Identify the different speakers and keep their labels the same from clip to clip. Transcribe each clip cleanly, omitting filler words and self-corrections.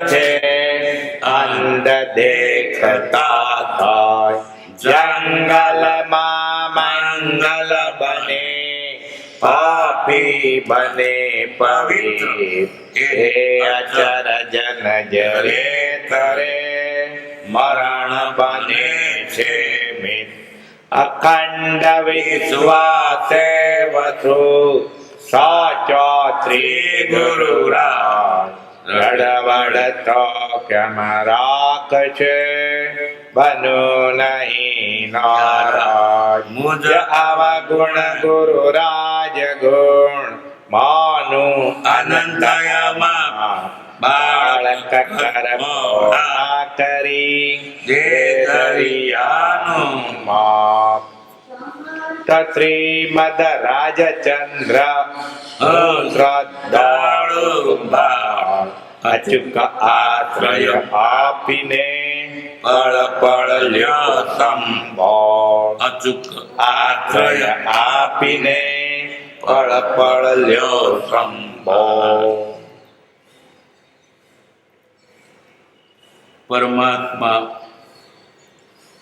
Speaker 1: છે અંધ દેખતા થાય જંગલમાં મંગલ બને પાપી બને પવિત્ર હે અચર જન જરે તરે મરણ બને છે મિત અખંડ વિશ્વાસે વસુ સાચો શ્રી ગુરુ રાજ રડવડ તો કેમ રાખશે બનો નહીં નારાજ મુજ અવગુણ ગુરુ રાજ ગુણ માનું અનંતયમાં બાળક કર્મ કરી જે દરિયાનું માપ શ્રીમદ રાજચંદ્ર શ્રદ્ધાળુ અચુક આશ્રય આપીને પળ પળ લ્યો સંભોળ અચુક આશ્રય આપીને પળ પળ લ્યો સંભોળ.
Speaker 2: પરમાત્મા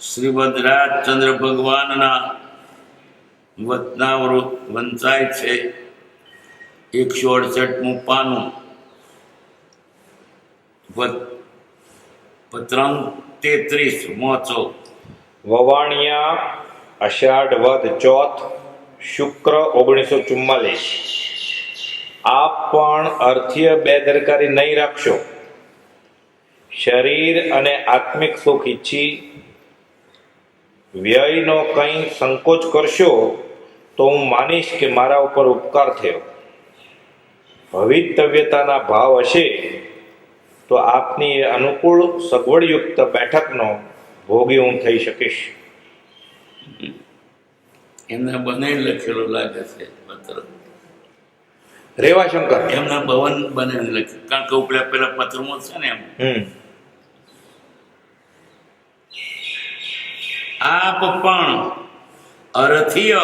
Speaker 2: શ્રીમદ રાજચંદ્ર ભગવાનના વચનામૃત વંચાય છે 168મું પાનું પત્રંગ 33 મોચો.
Speaker 1: વવાણિયા અષાઢ વદ ચોથ શુક્ર 1944. આપ પણ અર્થીય બેદરકારી નહીં રાખશો. શરીર અને આત્મિક સુખ ઈચ્છી વ્યયનો કંઈ સંકોચ કરશો તો હું માનીશ કે મારા ઉપર ઉપકાર થયો. ભવિતવ્યતાના ભાવ હશે તો આપની અનુકૂળ સગવડયુક્ત બેઠકનો ભોગી હું થઈ શકીશ.
Speaker 2: એમના બને લખેલું લાગે છે પત્ર.
Speaker 1: રેવાશંકર
Speaker 2: એમના ભવન બને લખ્યું, કારણ કે ઉપલા પેલા પત્રમાં છે ને એમ. આપ પણ અર્થીય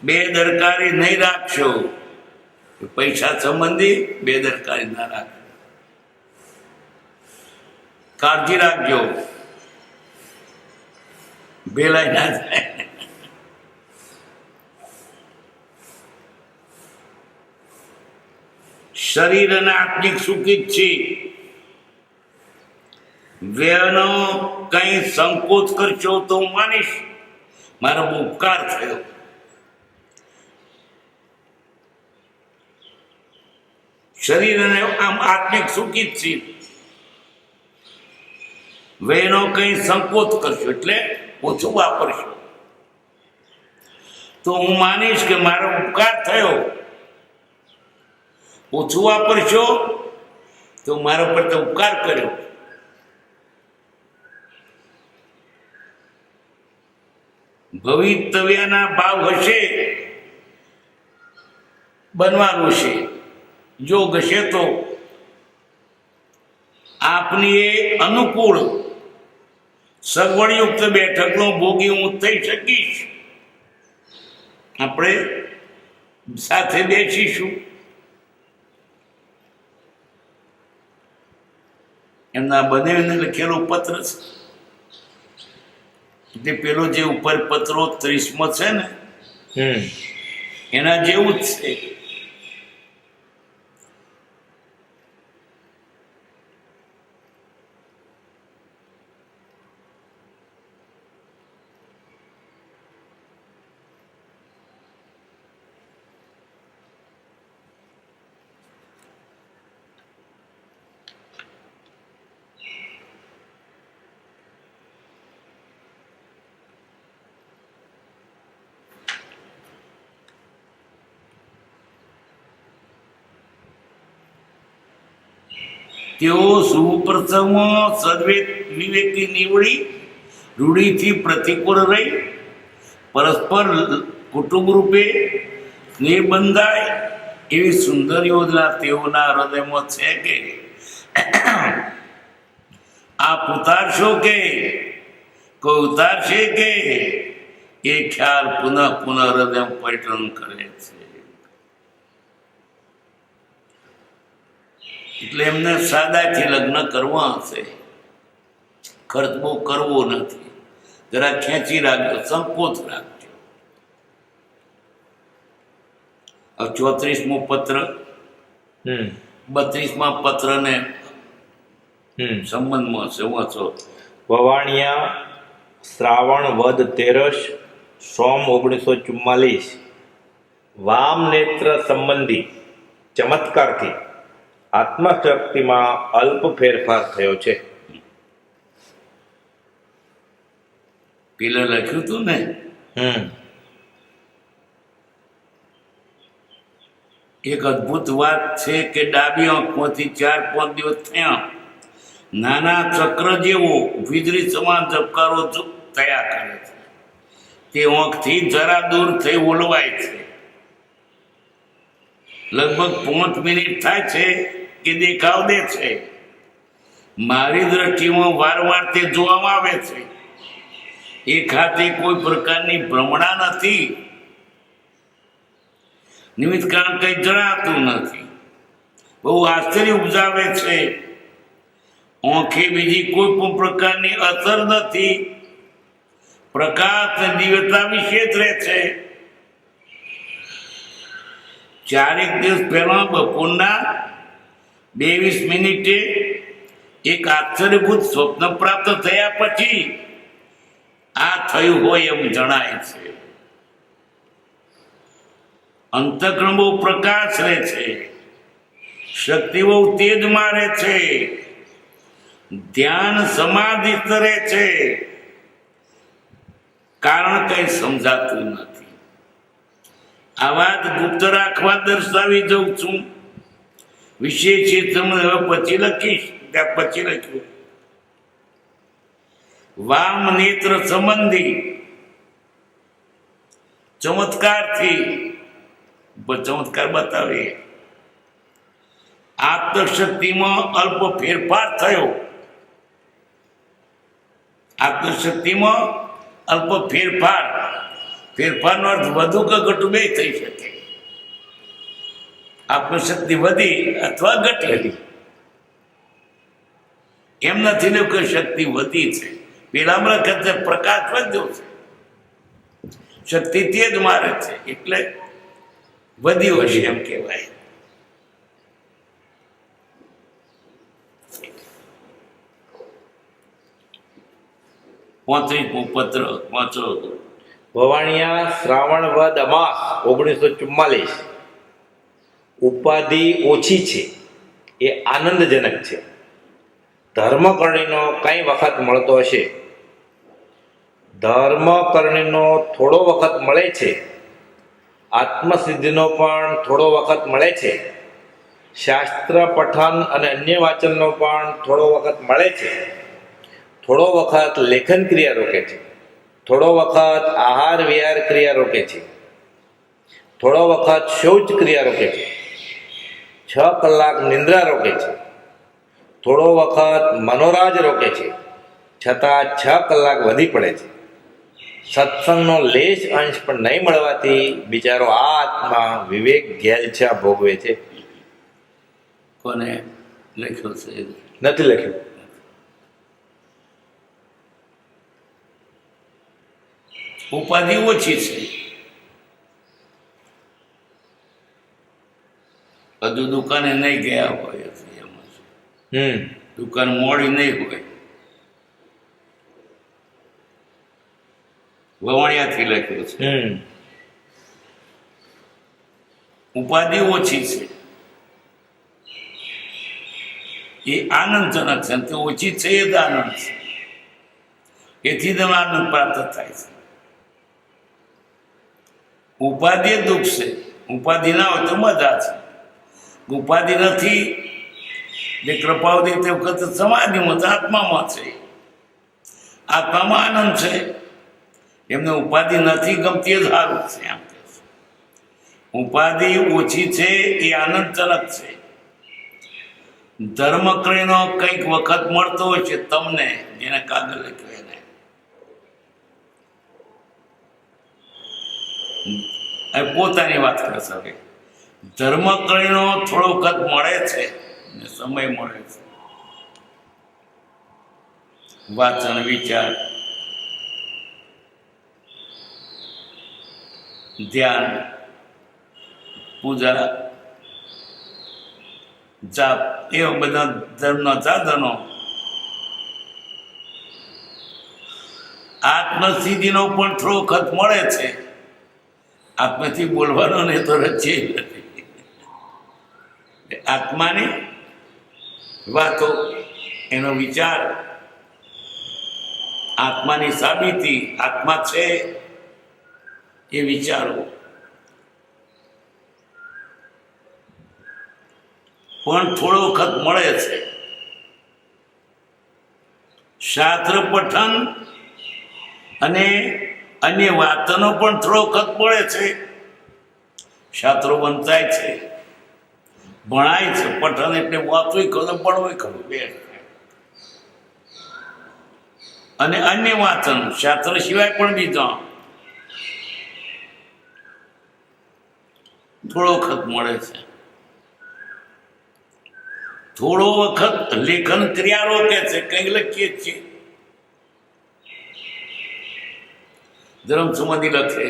Speaker 2: બેદરકારી નહીં રાખશો. પૈસા સંબંધી બેદરકારી ના રાખો. કાળજી રાખજો, ભેલાઈ ના થાય. શરીર અને આત્મિક સુખી છે. વ્યયનો કઈ સંકોચ કરશો તો હું માનીશ મારો ઉપકાર થયો. શરીર અને આમ આત્મિક સુખી જ છે. વ્યયનો કઈ સંકોચ કરશો એટલે ઓછું વાપરશો તો હું માનીશ કે મારો ઉપકાર થયો. ઓછું વાપરશો તો મારા પર તો ઉપકાર કર્યો. ભવિતવ્યના ભાવ હશે, બનવાનું છે. જોગ હશે તો આપની એ અનુકૂળ સગવડયુક્ત બેઠકનો ભોગી હું થઈ શકીશ. આપણે સાથે બેસીશું. એમના બંનેને લખેલો પત્ર છે. પેલો જે ઉપર પત્રો 30મો છે ને એના જેવું જ છે. તેઓ સુપ્રથમ સદવિવેકી નીવડી રૂઢિથી પ્રતિકૂળ રહી પરસ્પર કુટુંબ રૂપે સ્નેહ બંધાય એવી સુંદર યોજના તેઓના હૃદયમાં છે કે આપ ઉતારશો કે કોઈ ઉતારશે કે એ ખ્યાલ પુનઃ પુનઃ હૃદય પર્યટન કરે છે. એટલે એમને સાદાથી લગ્ન કરવા હશે, ખર્ચ બહુ કરવો નથી, જરા ખેંચી રાખજો, સંકોચ રાખજો. 34મો પત્ર,
Speaker 1: હમ
Speaker 2: 32મા પત્રને
Speaker 1: હમ
Speaker 2: સંબંધમાં છે વાંચો.
Speaker 1: વવાણિયા શ્રાવણ વદ તેરસ સોમ 1944 વામ નેત્ર સંબંધી ચમત્કારથી આત્મશક્તિમાં અલ્પ ફેરફાર થયો છે.
Speaker 2: પેલા લખ્યું હતું ને,
Speaker 1: હમ
Speaker 2: એક અદ્ભુત વાત છે કે ડાબી આંખમાંથી 4-5 દિવસ થયા નાના ચક્ર જેવો વીજળી સમાન ઝબકારો થયા કરે છે. તે આંખથી જરા દૂર થઈ ઓલવાય છે. લગભગ 5 મિનિટ થાય છે કે દેખાવ દે છે. મારી દ્રષ્ટિમાં વારંવાર તે જોવામાં આવે છે. એ ખાતે કોઈ પ્રકારની ભ્રમણા નથી, નિમિત્ત કારણ કંઈ જણાતું નથી. બહુ આશ્ચર્ય ઉપજાવે છે. આંખે બીજી કોઈ પણ પ્રકારની અસર નથી. પ્રકાશ અને દિવ્યતા વિશેષ રહે છે. 4 દિવસ પહેલા બપોરના 22 મિનિટે એક આશ્ચર્યભૂત સ્વપ્ન પ્રાપ્ત થયા પછી આ થયું હોય એમ જણાય છે. અંતઃકરણ બહુ પ્રકાશ રહે છે, શક્તિ બહુ તેજ મારે છે, ધ્યાન સમાધિ રહે છે. કારણ કઈ સમજાતું નથી. આ વાત ગુપ્ત રાખવા દર્શાવી દઉં છું. વિશેષ છે તમે હવે પછી લખીશ. ત્યાં પછી લખ્યું વામ નેત્ર સંબંધી ચમત્કારથી ચમત્કાર બતાવે આત્મશક્તિમાં અલ્પ ફેરફાર થયો. આત્મશક્તિમાં અલ્પ ફેરફારનો અર્થ વધુ કે ઘટું બે થઈ શકે. આત્મશક્તિ વધી અથવા ઘટી, એમ નથી ને કે શક્તિ વધી છે. પેલામાં લખે પ્રકાશ વધ્યો છે, શક્તિ તેજ મારે છે એટલે વધ્યું હશે એમ કહેવાય. પત્ર વાંચો.
Speaker 1: વવાણિયા શ્રાવણ વદ અમાસ 1944 ઉપાધિ ઓછી છે એ આનંદજનક છે. ધર્મકર્ણીનો કઈ વખત મળતો હશે. ધર્મકર્ણીનો થોડો વખત મળે છે. આત્મસિદ્ધિનો પણ થોડો વખત મળે છે. શાસ્ત્ર પઠન અને અન્ય વાંચનનો પણ થોડો વખત મળે છે. થોડો વખત લેખન ક્રિયા રોકે છે. થોડો વખત આહાર વિહાર ક્રિયા રોકે છે. થોડો વખત શૌચ ક્રિયા રોકે છે. 6 કલાક નિંદ્રા રોકે છે. થોડો વખત મનોરાજ રોકે છે, છતાં 6 કલાક વધી પડે છે. સત્સંગનો લેશ અંશ પણ નહીં મળવાથી બિચારો આ આત્મા વિવેક ઘેલછા ભોગવે છે.
Speaker 2: કોને લખ્યું છે?
Speaker 1: નથી લખ્યું.
Speaker 2: ઉપાધિ ઓછી છે. હજુ દુકાને નહીં ગયા હોય, દુકાન મોડી નહીં હોય. વવાણિયાથી લખ્યું છે. ઉપાધિ ઓછી છે એ આનંદજનક છે. તે ઓછી છે એ જ આનંદ છે. એથી તમને આનંદ પ્રાપ્ત થાય છે. ઉપાધિ દુઃખ છે. ઉપાધિ ના હોય તો મજા છે. ઉપાધિ નથી જે કૃપાવતી તે વખતે સમાધિમાં છે, આત્મામાં છે. આત્મામાં આનંદ છે. એમને ઉપાધિ નથી ગમતી એ સારું છે. એમ ઉપાધિ ઓછી છે એ આનંદજનક છે. ધર્મકર્ણીનો કંઈક વખત મળતો હોય છે તમને, જેને કાગળ લખ્યું એને. પોતાની વાત કરશે. હવે ધર્મકર્ણીનો થોડો વખત મળે છે, ને સમય મળે છે. વાચન, વિચાર, ધ્યાન, પૂજા, જાપ એવા બધા ધર્મના સાધનો આત્મસિદ્ધિનો પણ થોડો વખત મળે છે. આત્માથી બોલવાનો ને તો રચે નથી. આત્માની વાતો, એનો વિચાર, આત્માની સાબિતી, આત્મા છે એ વિચારો પણ થોડો વખત મળે છે. શાસ્ત્ર પઠન અને અન્ય વાતનો પણ થોડો વખત મળે છે. શાસ્ત્રો વંચાય છે, ભણાય છે. પઠન એટલે વાંચવું ખરું, ભણવું ખરું, બે. અને અન્ય વાંચન શાસ્ત્ર સિવાય પણ બીજા થોડો વખત મળે છે. થોડો વખત લેખન ક્રિયા રોકે છે. કંઈક લખીએ છીએ, ધર્મ સમાધિ લખે,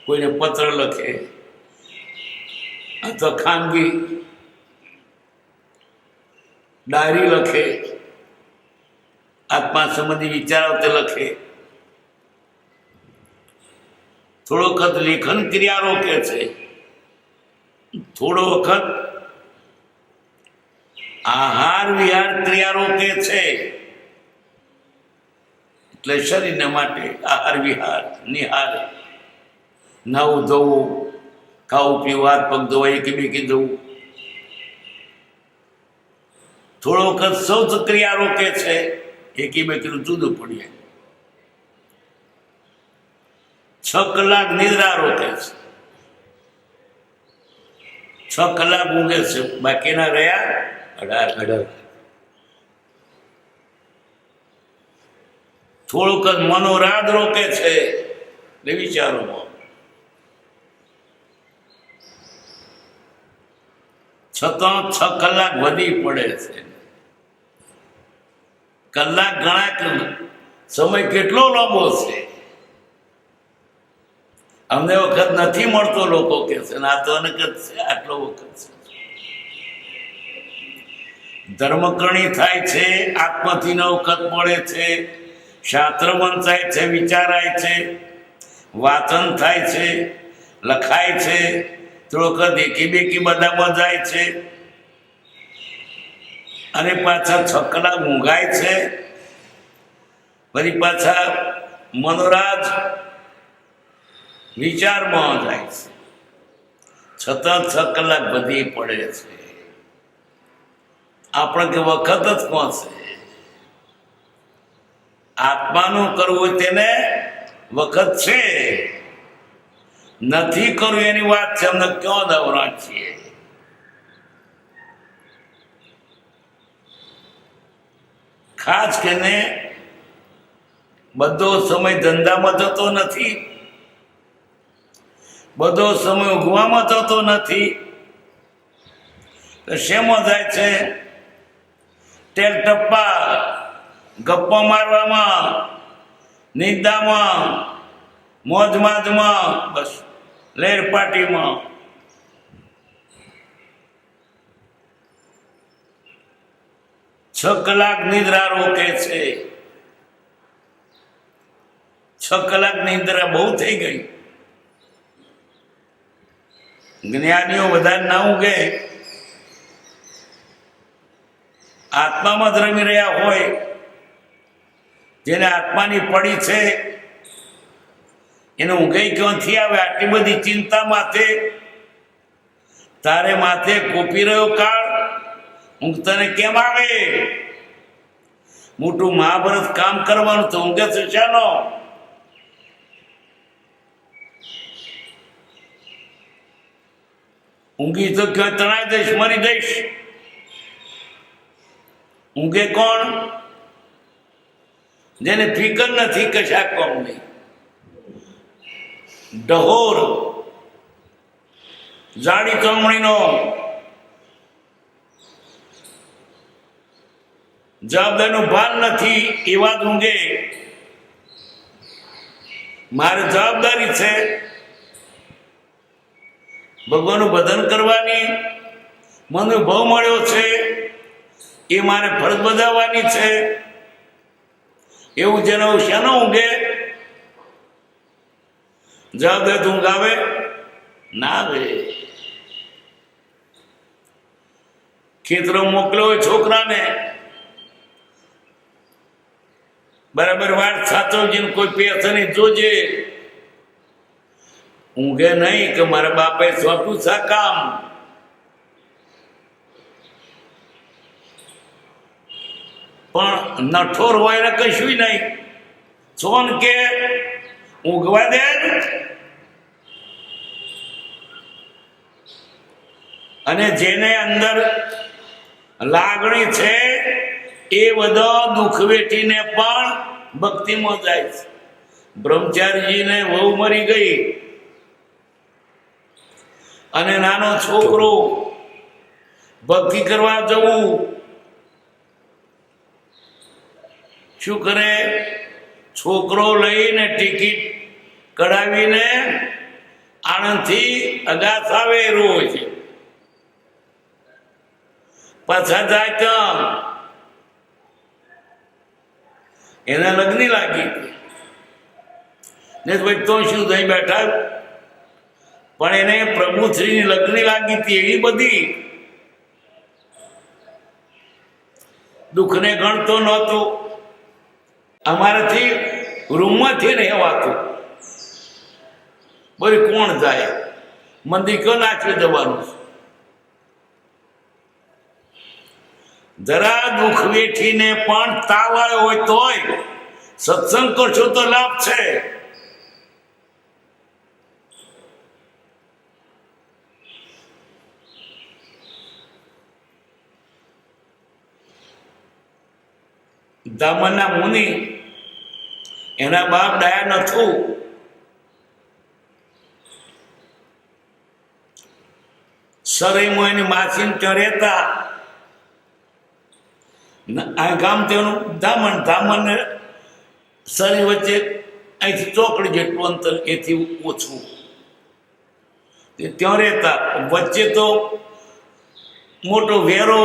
Speaker 2: કોઈને પત્ર લખે, અથવા ખાનગી ડાયરી લખે, આત્મા સંબંધી વિચારો તે લખે. થોડો વખત લેખન ક્રિયા રોકે છે. થોડો વખત આહાર વિહાર ક્રિયા રોકે છે. એટલે શરીરને માટે આહાર વિહાર, નિહાર, નાવું ધોવું, ખાવું પીવું, હાથ પગ ધોવા, એકી બેકી ધોવું. થોડો વખત શૌચ ક્રિયા રોકે છે. એકી બેકીનું જુદું પડીએ. 6 કલાક નિદ્રા રોકે છે. 6 કલાક ઊંઘે છે, બાકીના રહ્યા 18. થોડુંક જ મનોરાગ રોકે છે, એટલે વિચારોમાં. છતાં 6 કલાક વધી પડે છે. કલાક ગણા સમય કેટલો લાંબો છે. અમને વખત નથી મળતો, લોકો કે છે, આ તો અનગત છે, આટલો વખત છે. ધર્મકરણી થાય છે, આત્મથી નો વખત મળે છે. શાસ્ત્ર વંચાય છે, વિચારાય છે, વાચન થાય છે, લખાય છે. થોડો વખત એકી બેકી બધામાં જાય છે. અને પાછા 6 કલાક ઊંઘાય છે. ફરી પાછા મનોરાજ વિચારમાં જાય છે. છતાં 6 કલાક વધી પડે છે. આપણે કે વખત જ પહોંચે. આત્માનું કરવું તેને વખત છે, નથી કરવું એની વાત છે. અમને ક્યાં દવરા છીએ. ખાસ કરીને બધો સમય ધંધામાં જતો નથી, બધો સમય ઊંઘવામાં જતો નથી. તો શેમાં જાય છે? ટેલ ટપ્પા, ગપ્પા મારવામાં, નિંદામાં, મોજમાજમાં, બસ લેર પાર્ટીમાં. છ કલાક નિદ્રા રોકે છે. 6 કલાક નિદ્રા બહુ થઈ ગઈ. જ્ઞાનીઓ વધારે ના ઊંઘે, આત્મામાં જ રમી રહ્યા હોય. જેને આત્માની પડી છે એને ઊંઘે ક્યાંથી આવે? આટલી બધી ચિંતા માથે, તારે માથે કોપી રહ્યો કાળ, ઊંઘ તને કેમ આવે? મોટું મહાભારત કામ કરવાનું તો ઊંઘે છે ચાલો. ઊંઘી તો ક્યાં તણાઈ દઈશ, મરી દઈશ. ઊંઘે કોણ? જેને ફિકર નથી કશા કોમની. ડહોર જાડી ચામડીનો જવાબદારીનું ભાન નથી એવા જ ઊંઘે. મારે જવાબદારી છે ભગવાનનું ભજન કરવાની, મને ભાવ મળ્યો છે એ મારે ફરજ બજાવવાની છે, એવું જેને શાનો ઊંઘે? જવાબદારી ઊંઘ આવે ના આવે. ખેતરો મોકલ્યો હોય છોકરાને, બરાબર વાત સાચવજે, કોઈ પૈસા નહીં જોજે. ઊંઘે નહીં કે મારા બાપે સોંપ્યું છે કામ. પણ નઠોર હોય ને કશું નહીં, સોન કે ઊંઘવા દે. અને જેને અંદર લાગણી છે એ બધો દુઃખ વેઠીને પણ ભક્તિમાં જાય છે. બ્રહ્મચારીજીને વહુ મરી ગઈ અને નાનો છોકરો ભક્તિ કરવા જવું, શું કરે? છોકરો લઈને ટિકિટ કઢાવીને આણંદથી અગાસ આવે રોજ, પાછા જાય કેમ? એને લગ્ન લાગી ને ભાઈ તો શું થઈ બેઠા, પણ એને પ્રભુ શ્રીની લગ્ન લાગી હતી. એવી બધી દુઃખને ગણતો નહોતો. અમારાથી રૂમમાંથી રહેવાતું. બોલી કોણ જાય? મંદિર ક્યાં નાખ્યું જવાનું? જરા દુઃખ વેઠીને પણ તાવ આવ્યો હોય તોય સત્સંગ કરશો તો લાભ છે. દામનના મુનિ, એના બાપ ડાયા નથું. સરાઈમાં એની માસીને ત્યાં રહેતા. આ ગામ તેનું ધામણ, ધામણ સરી વચ્ચે અહીંથી ચોકડી જેટલું અંતર, એથી ઓછું. ત્યાં રહેતા. વચ્ચે તો મોટો વેરો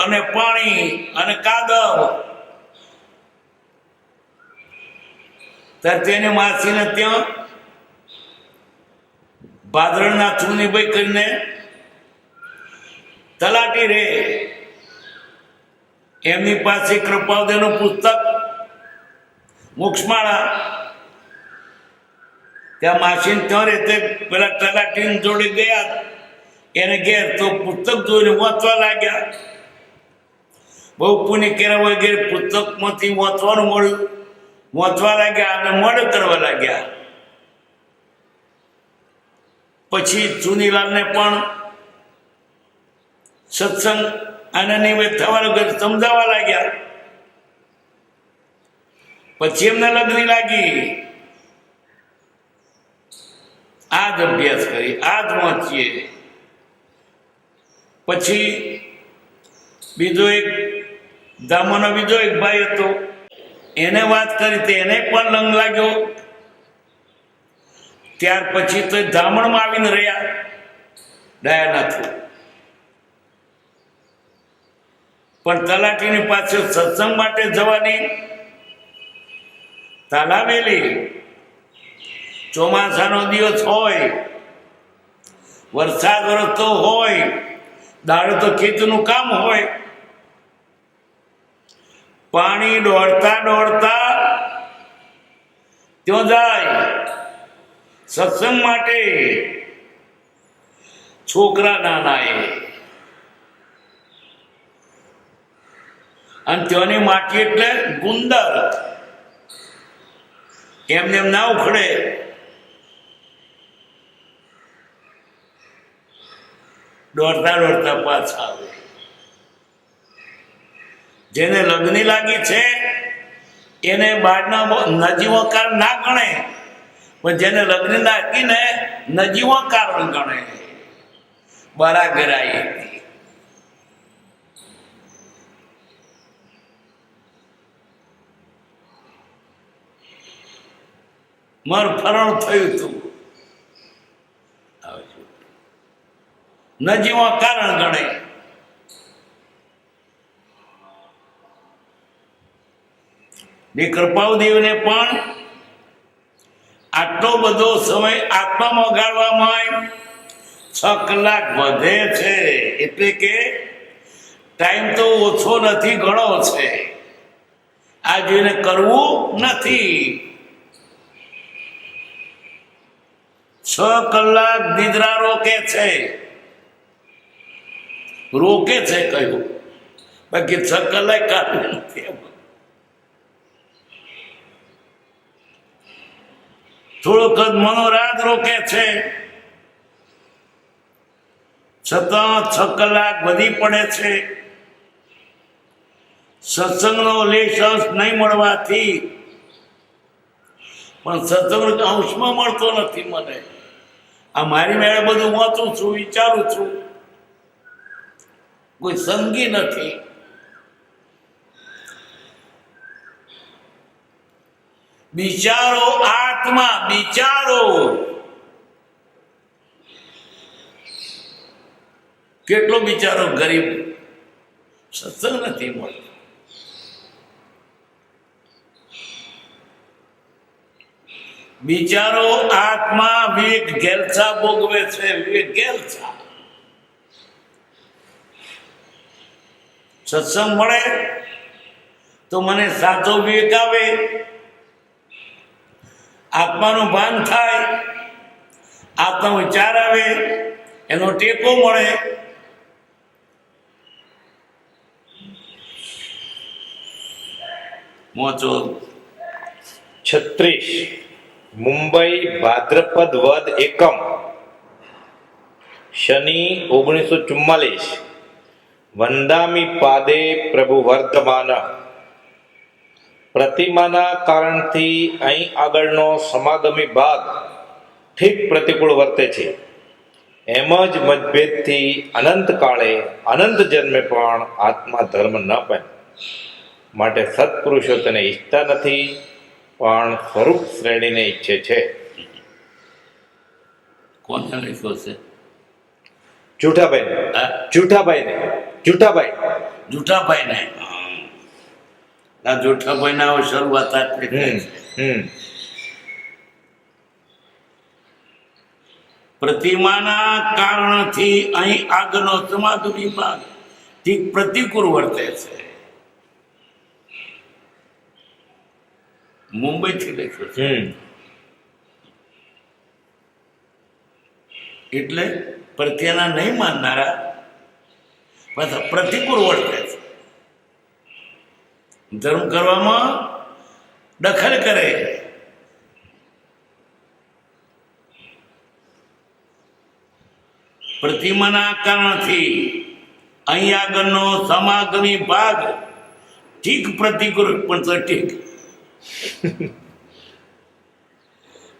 Speaker 2: અને પાણી અને કાદવ. ત્યારે તેને માસીને ત્યાં ભાદરણના ચૂનીભાઈ કરીને તલાટી રે, એમની પાસે કૃપાવદેનું પુસ્તક મોક્ષમાળા, ત્યાં માસીને ત્યાં રહેતે. પેલા તલાટીની જોડે ગયા એને ઘેર, તો પુસ્તક જોઈને વાંચવા લાગ્યા. બહુ પુણ્ય કર્યા હોય ઘેર પુસ્તકમાંથી વાંચવાનું મળ્યું, વાંચવા લાગ્યા અને મોડે કરવા લાગ્યા. પછી ચુનીલાલને પણ સત્સંગ આના નિમિત્ત થવાનું ઘર સમજાવવા લાગ્યા. પછી એમને લગ્ન લાગી. આ જ અભ્યાસ કરી, આ જ વાંચીએ. પછી બીજો એક ધામોનો બીજો એક ભાઈ હતો, એને વાત કરી તો એને પણ લંગ લાગ્યો. ત્યાર પછી તો ધામણમાં આવીને રહ્યા, ડાયા નથી. પણ તલાટીની પાસે સત્સંગ માટે જવાની તાલાવેલી. ચોમાસાનો દિવસ હોય, વરસાદ વરસતો હોય, દાડો તો ખેતીનું કામ હોય. પાણી દોડતા દોડતા ત્યાં જાય સત્સંગ માટે. છોકરા નાના એ, અને ત્યાંની માટી એટલે ગુંદર, એમને એમ ના ઉખડે. દોડતા દોડતા પાછા આવે. જેને લગ્ન લાગી છે એને બહારના નજીવોકાર ના ગણે, પણ જેને લગ્ન લાગીને નજીવોકાર ગણે. બરાગરાઈ મારું ફરણ થયું હતું. નજીવા કારણ ગણે. ને કૃપાળદેવને પણ આટલો બધો સમય આત્મામાં ગાળવામાં 6 કલાક વધે છે, એટલે કે ટાઈમ તો ઓછો નથી, ઘણો છે. આ જેને કરવું નથી. 6 કલાક નિદ્રા રોકે છે, કહ્યું, બાકી 6 કલાક કાઢવું નથી. થોડોક જ મનોરાગ રોકે છે, છતાં 6 કલાક વધી પડે છે. સત્સંગનો લેશ અંશ નહીં મળવાથી, પણ સત્સંગ અંશમાં મળતો નથી મને. આ મારી મેળે બધું વાંચું છું, વિચારું છું, કોઈ સંગી નથી. બિચારો આત્મા, બિચારો કેટલો બિચારો ગરીબ, સત્સંગ નથી મળતો. બિચારો આત્મા વિવેક ગેલછા ભોગવે છે, વિવેક ગેલછા. સત્સંગ મળે તો મને સાચો વિવેક આવે, આત્માનું ભાન થાય, આત્મા વિચાર આવે, એનો ટેકો મળે. મોચો
Speaker 1: 36 મુંબઈ ભાદ્રપદ વદ એકમ શનિ 1944 વંદામી પાદે પ્રભુ વર્ધમાન. પ્રતિમાના કારણથી અહીં આગળનો સમાગમી ભાગ ઠીક પ્રતિકૂળ વર્તે છે. એમ જ મતભેદથી અનંત કાળે અનંત જન્મે પણ આત્મા ધર્મ ન પામે, માટે સત્પુરુષો તેને ઈચ્છતા નથી, પણ સ્વરૂપ શ્રેણીને ઈચ્છે છે.
Speaker 2: કોને લખ્યો છે?
Speaker 1: જૂઠાભાઈને.
Speaker 2: આ જૂઠાભાઈ ના શરૂઆત આટલી થઈ છે. પ્રતિમાના કારણથી અહીં આગળનો સમાગમી ભાગ ઠીક પ્રતિકૂળ વર્તે છે. મુંબઈથી લખ્યો છે, એટલે પ્રત્યેના નહીં માનનારા પાછા પ્રતિકૂળ વર્તે છે. ધર્મ કરવામાં દખલ કરે. પ્રતિમાના કારણથી અહીં આગળનો સમાગમી ભાગ ઠીક પ્રતિકૂળ, પણ તો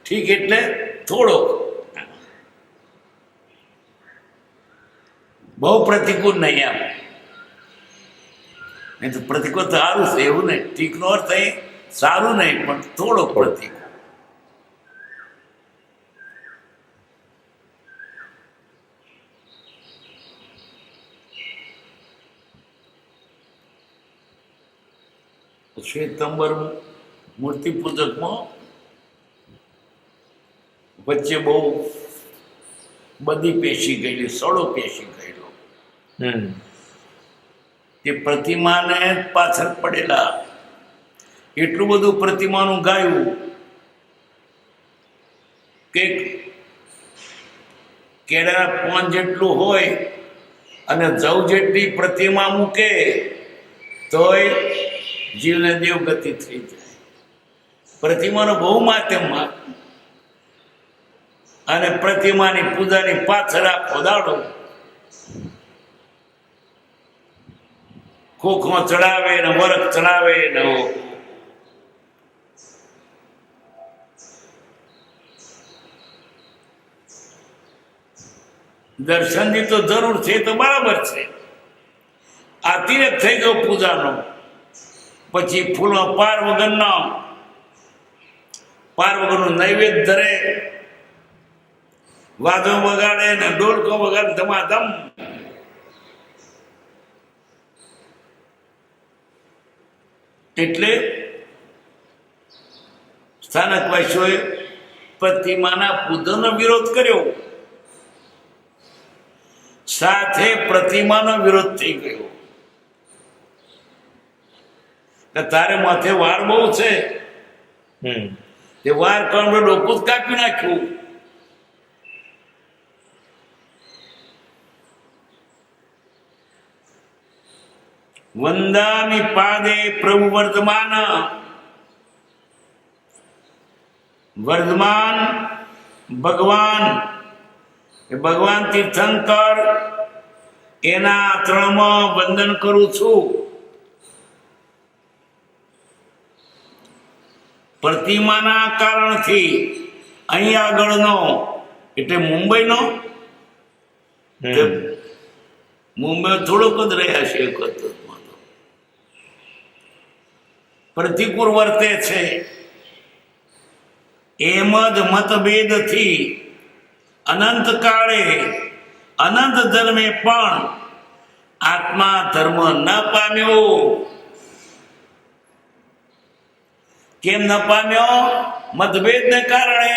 Speaker 2: ઠીક એટલે થોડો, બહુ પ્રતિકૂળ નહીં. આમ નહીં તો પ્રતિકૂળ તો સારું છે એવું નહીં. ઠીકનો અર્થ અહીં સારું નહીં, પણ થોડો પ્રતિકૂળ. શ્વેતંબર મૂર્તિ પૂજકમાં વચ્ચે બહુ બધી પેશી ગયેલી, સડો પેશી ગયેલો. તે પ્રતિમાને પાછળ પડેલા એટલું બધું પ્રતિમાનું ગાયું કે કેળાના પાન જેટલું હોય અને જવ જેટલી પ્રતિમા મૂકે તોય જીવને દેવગતિ થઈ જાય. પ્રતિમાનો બહુ માધ્યમ, અને પ્રતિમાની પૂજાની પાછળ આખો દાડો ખોખો ચડાવે ને વરખ ચડાવે ને દર્શનની તો જરૂર છે, તો બરાબર છે. અતિરેક થઈ ગયો પૂજાનો, પછી ફૂલો પાર વગરનો પાર વગરનું નૈવેદ્ય ધરે, વાદો વગાડે ને ઢોલકો વગાડે ધમાધમ. એટલે સ્થાનક વાસીઓએ પ્રતિમાના પૂજનનો વિરોધ કર્યો, સાથે પ્રતિમાનો વિરોધ થઈ ગયો કે તારે માથે વાર બહુ છે, તે વાર કણ ડોકું જ કાપી નાખ્યું. વંદામિ પાદે પ્રભુ વર્ધમાન, વર્ધમાન ભગવાન, ભગવાન તીર્થંકર, એના ચરણમાં વંદન કરું છું. પ્રતિમાના કારણથી અહીં આગળનો એટલે મુંબઈનો, મુંબઈ થોડોક જ રહ્યા છે, પ્રતિકૂળ વર્તે છે. એમ જ મતભેદથી અનંત કાળે અનંત ધર્મે પણ આત્મા ધર્મ ન પામ્યો. કેમ ન પામ્યો? મતભેદને કારણે.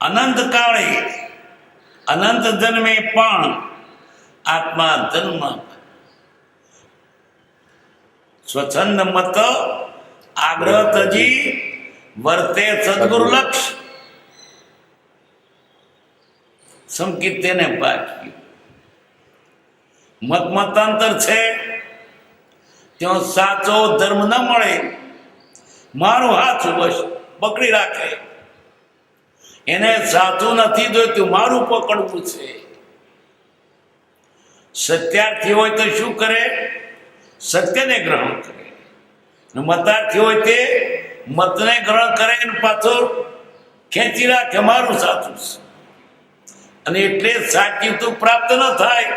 Speaker 2: અનંત કાળે અનંત જન્મે પણ આત્મા ધર્મ સ્વચ્છંદ મત આગ્રહ તજી વર્તે સદગુરુ લક્ષ. સંકિત તેને પાક્યું. મત મતાંતર છે ત્યાં સાચો ધર્મ ન મળે, મારું હાથું બસ પકડી રાખે, એને સાચું નથી જોઈતું, મારું પકડવું છે. સત્યાર્થી હોય તો શું કરે? સત્યને ગ્રહણ કરે. મતાર્થી હોય તે મતને ગ્રહણ કરે અને પાછો ખેંચી રાખે, મારું સાચું છે. અને એટલે સાચું તો પ્રાપ્ત ન થાય.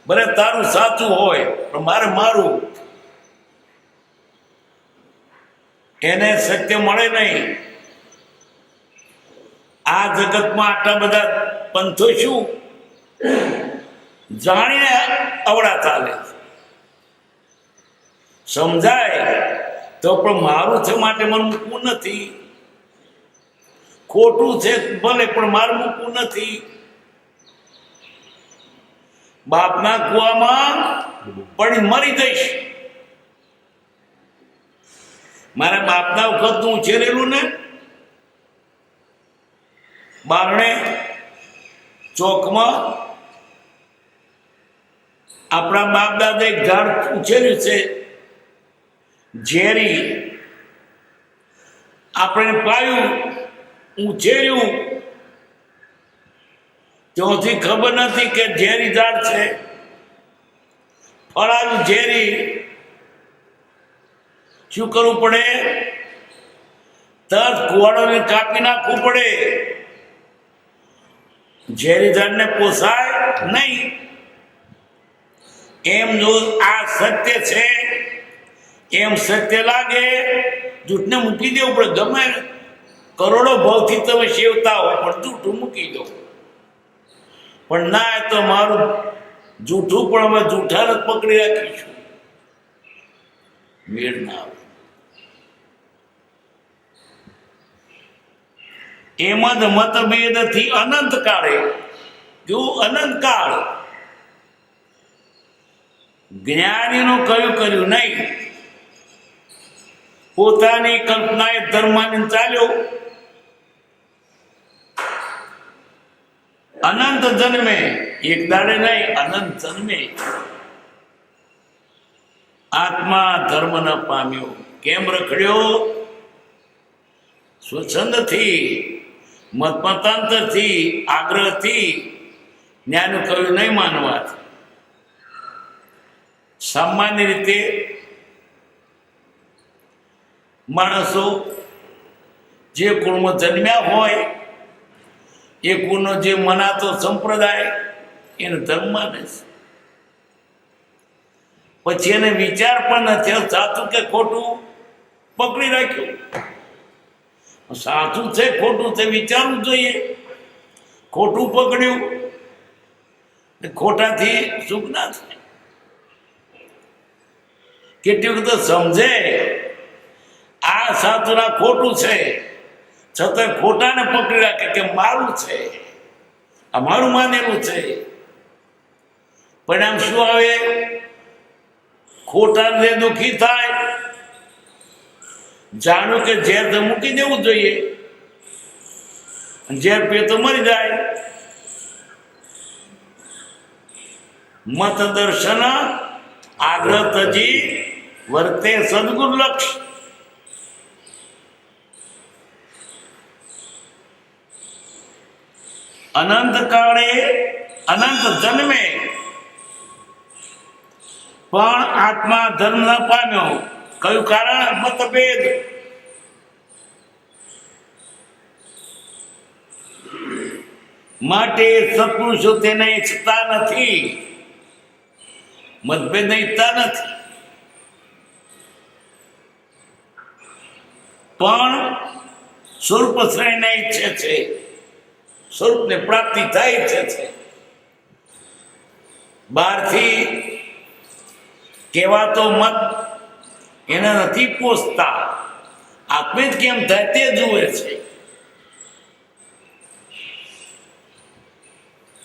Speaker 2: ભલે તારું સાચું હોય પણ મારે મારું, એને સત્ય મળે નહીં. આ જગતમાં આટલા બધા પંથો શું જાણીને અવળા ચાલે છે. સમજાય તો પણ મારું છે માટે મને મૂકવું નથી, ખોટું છે ભલે પણ મારે મૂકવું નથી. બાપના કુવામાં પડી મરી જઈશ. મારા બાપના વખત હું ઉછેરેલું ને, બારણે ચોકમાં આપણા બાપ દાદા એક ઝાડ ઉછેર્યું છે, ઝેરી. આપણે પાયું, ઉછેર્યું, ત્યાંથી ખબર નથી કે ઝેરી ઝાડ છે. ફળાયું ઝેરી. શું કરવું પડે? તરત કુવાડોને કાપી નાખવું પડે. ઝેરી ઝાડને પોસાય નહીં. એમ જો આ સત્ય છે એમ સત્ય લાગે, જૂઠને મૂકી દેવું પડે. ગમે કરોડો ભાવથી તમે સેવતા હો પણ જૂઠું મૂકી દો. પણ ના, એ તો મારું જૂઠું પણ અમે જૂઠાને પકડી રાખીશું, મેળ ના આવે. એમ જ મતભેદથી અનંત કાળે, જો અનંત કાળ જ્ઞાનીનું કર્યું નહીં, પોતાની કલ્પનાએ ધર્માની ચાલ્યો. અનંત જન્મે, એક દાડે નહીં, અનંત જન્મે આત્મા ધર્મ ન પામ્યો. કેમ રખડ્યો? સ્વચ્છંદથી, મતમતાંતરથી, આગ્રહથી, જ્ઞાનું કહ્યું નહીં માનવાથી. સામાન્ય રીતે માણસો જે કુળમાં જન્મ્યા હોય એ કુળનો જે મનાતો સંપ્રદાય એને ધર્મ માને છે. પછી એને વિચાર પણ નથી સાચું કે ખોટું પકડી રાખ્યું. સાચું છે ખોટું છે વિચારવું જોઈએ. ખોટું પકડ્યું, ખોટાથી સુખ ના થાય. કેટલી વખત સમજે આ સાચું ના ખોટું છે, છતાં ખોટાને પકડી રાખે કે મારું છે, આ મારું માનેલું છે. પરિણામ શું આવે? ખોટાને દુઃખી થાય. જાણ્યું કે ઝેર તો મૂકી દેવું જોઈએ, ઝેર પીએ તો મરી જાય. મત દર્શન આગ્રહ તજી વર્તે સદગુરુ લક્ષ. અનંત કાળે અનંત જન્મે પણ આત્મા ધર્મ ન પામ્યો. કયું કારણ? મતભેદ. માટે સત્પુરુષો તેને ઈચ્છતા નથી, મતભેદ ઈચ્છતા નથી. પણ સ્વરૂપ શ્રેણીને ઈચ્છે છે, સ્વરૂપને પ્રાપ્તિ થાય ઈચ્છે છે. બહારથી કહેવાતો મત એને નથી પોષતા, આપે જ કેમ થાય તે જુએ છે.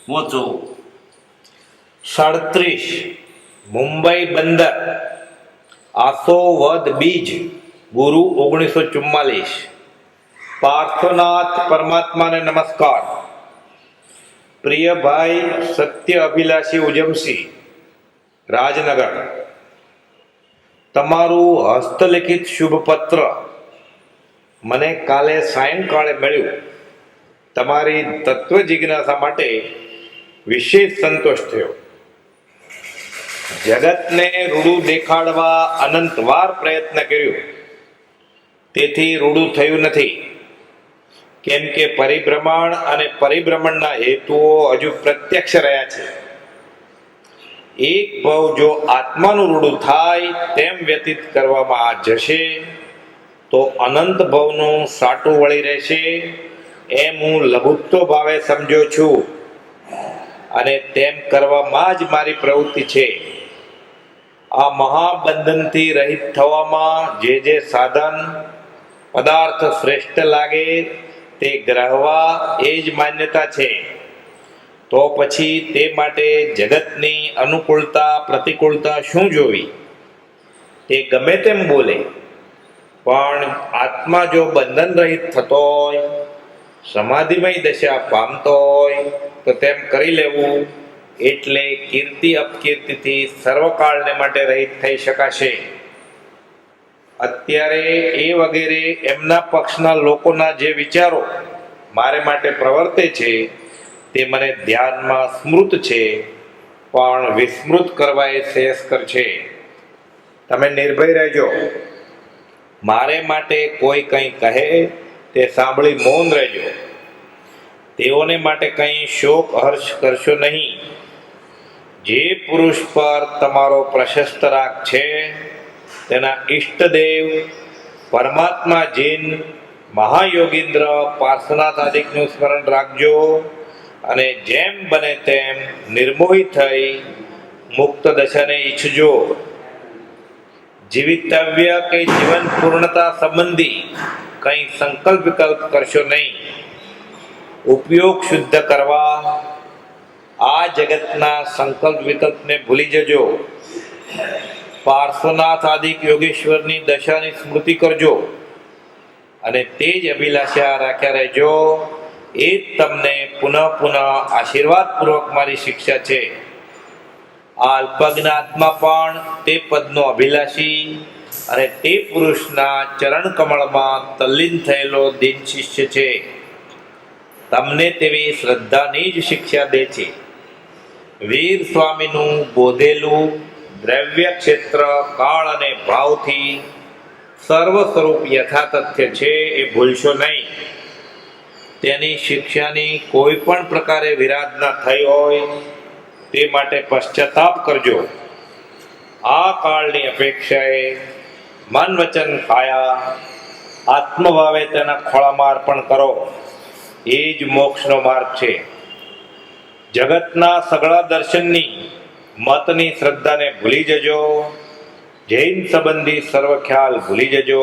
Speaker 2: મોચો
Speaker 1: 37 મુંબઈ બંદર આસો વદ બીજ ગુરુ 1944. પાર્થનાથ પરમાત્માને નમસ્કાર. પ્રિય ભાઈ સત્ય અભિલાષી ઉજમસિંહ, રાજનગર. તમારું હસ્તલિખિત શુભ પત્ર મને કાલે સાયંકાળે મળ્યું. તમારી તત્વ જિજ્ઞાસા માટે વિશેષ સંતોષ થયો. જગતને રૂડું દેખાડવા અનંતવાર પ્રયત્ન કર્યો, તેથી રૂડું થયું નથી. કેમ કે પરિભ્રમણ અને પરિભ્રમણના હેતુઓ હજુ પ્રત્યક્ષ રહ્યા છે. એક ભવ જો આત્માનું રૂડું થાય તેમ વ્યતીત કરવામાં જશે તો અનંત ભવનું સાટું વળી રહેશે, એમ હું લઘુત્વ ભાવે સમજો છું, અને તેમ કરવામાં જ મારી પ્રવૃત્તિ છે. આ મહાબંધનથી રહિત થવામાં જે સાધન પદાર્થ શ્રેષ્ઠ લાગે તે ગ્રહવા એ જ માન્યતા છે. તો પછી તે માટે જગતની અનુકૂળતા પ્રતિકૂળતા શું જોવી? તે ગમે તેમ બોલે, પણ આત્મા જો બંધન રહિત થતો હોય, સમાધિમય દશા પામતો હોય તો તેમ કરી લેવું, એટલે કીર્તિ અપકીર્તિથી સર્વકાળને માટે રહિત થઈ શકાશે. અત્યારે એ વગેરે એમના પક્ષના લોકોના જે વિચારો મારે માટે પ્રવર્તે છે તે મને ધ્યાનમાં સ્મૃત છે, પણ વિસ્મૃત કરવા એ શ્રેયસ્કર છે. તમે નિર્ભય રહેજો. મારે માટે કોઈ કંઈ કહે તે સાંભળી મૌન રહેજો. તેઓને માટે કંઈ શોક હર્ષ કરશો નહીં. જે પુરુષ પર તમારો પ્રશસ્ત રાગ છે તેના ઈષ્ટદેવ પરમાત્મા જીન મહાયોગીન્દ્ર પાર્શ્વનાથ આદિકનું સ્મરણ રાખજો, અને જેમ બને તેમ નિર્મોહી થઈ મુક્ત દશાને ઈચ્છજો. જીવિતવ્ય કે જીવન પૂર્ણતા સંબંધી કંઈ સંકલ્પ વિકલ્પ કરશો નહીં. ઉપયોગ શુદ્ધ કરવા આ જગતના સંકલ્પ વિકલ્પને ભૂલી જજો. પાર્શ્વનાથ આદિક યોગેશ્વરની દશાની સ્મૃતિ કરજો, અને તે જ અભિલાષા રાખ્યા રહેજો. એ જ તમને પુનઃ આશીર્વાદ પૂર્વક મારી શિક્ષા છે. આ અલ્પજ્ઞાત્મા પણ તે પદનો અભિલાષી અને તે પુરુષના ચરણ કમળમાં તલ્લીન થયેલો દિન શિષ્ય છે. તમને તેવી શ્રદ્ધાની જ શિક્ષા દે છે. વીર સ્વામીનું બોધેલું દ્રવ્ય ક્ષેત્ર કાળ અને ભાવથી સર્વ સ્વરૂપ યથાતથ્ય છે, એ ભૂલશો નહીં. તેની શિક્ષાની કોઈ પણ પ્રકારે વિરાધના થઈ હોય તે માટે પશ્ચાતાપ કરજો. આ કાળની અપેક્ષાએ મન વચન કાયા આત્મભાવે તેના ખોળામાં અર્પણ કરો. એ જ મોક્ષનો માર્ગ છે. જગતના સગળા દર્શનની મતની શ્રદ્ધાને ભૂલી જજો. જૈન સંબંધી સર્વ ખ્યાલ ભૂલી જજો.